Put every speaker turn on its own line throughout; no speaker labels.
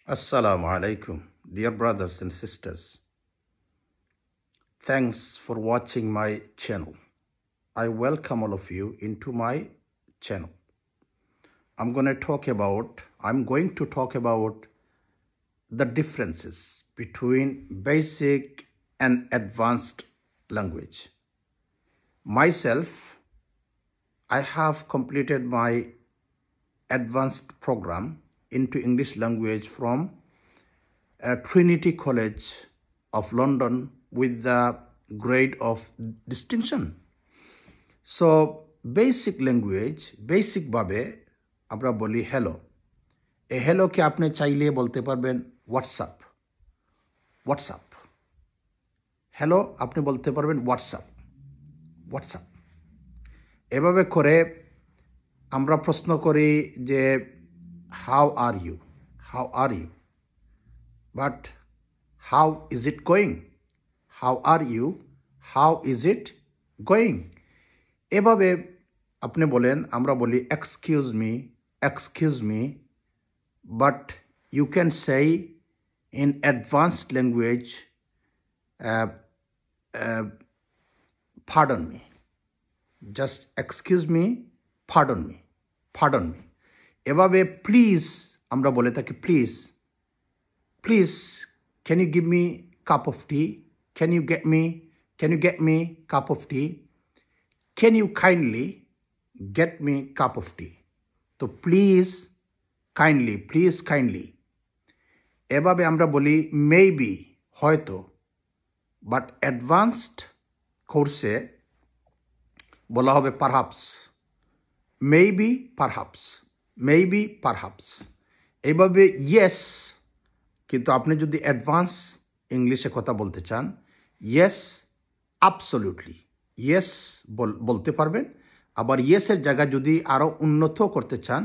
Assalamu alaikum, dear brothers and sisters. Thanks for watching my channel. I welcome all of you into my channel. I'm going to talk about the differences between basic and advanced language. Myself, I have completed my advanced program into English language from Trinity College of London with the grade of distinction. So basic language, basic babe, আমরা বলি hello. A hello কে আপনি চাইলে বলতে পারবেন WhatsApp. WhatsApp. Hello আপনি বলতে পারবেন WhatsApp. WhatsApp. এভাবে করে আমরা প্রশ্ন করি যে how are you? How are you? But how is it going? How are you? How is it going? এভাবে আপনি বলেন আমরা বলি excuse me, but you can say in advanced language pardon me. Just excuse me, pardon me. এভাবে please আমরা বলে থাকি please can you give me cup of tea? Can you get me cup of tea? Can you kindly get me cup of tea? তো please kindly এভাবে আমরা বলি maybe হয়তো, but advanced কোর্সে বলা হবে perhaps, maybe perhaps এইভাবে yes, কিন্তু আপনি যদি অ্যাডভান্স ইংলিশে কথা বলতে চান yes absolutely, yes বলতে পারবেন। আবার ইয়েসের জায়গা যদি আরো উন্নত করতে চান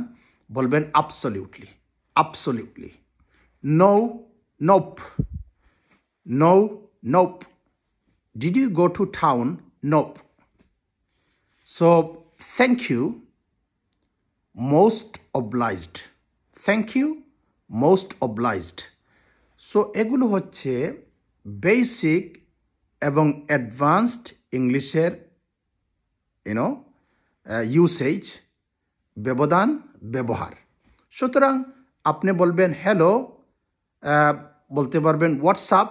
বলবেন absolutely, no nope, did you go to town? Nope. So thank you, most obliged. So এগুলো হচ্ছে বেসিক এবং অ্যাডভান্সড ইংলিশের ইউসেজ, ব্যবহার। সুতরাং আপনি বলবেন হ্যালো, বলতে পারবেন হোয়াটসঅ্যাপ,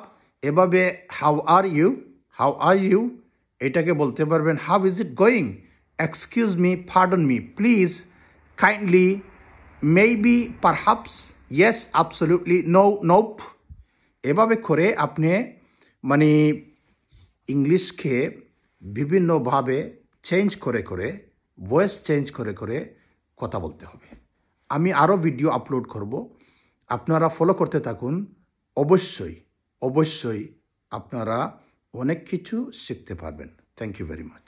এভাবে হাউ আর ইউ এটাকে বলতে পারবেন how is it going, excuse me, pardon me, please, kindly, maybe, perhaps, yes, absolutely, no, nope. এভাবে করে আপনি ইংলিশকে বিভিন্নভাবে ভয়েস চেঞ্জ করে কথা বলতে হবে। আমি আরও ভিডিও আপলোড করব, আপনারা ফলো করতে থাকুন। অবশ্যই আপনারা অনেক কিছু শিখতে পারবেন। Thank you very much.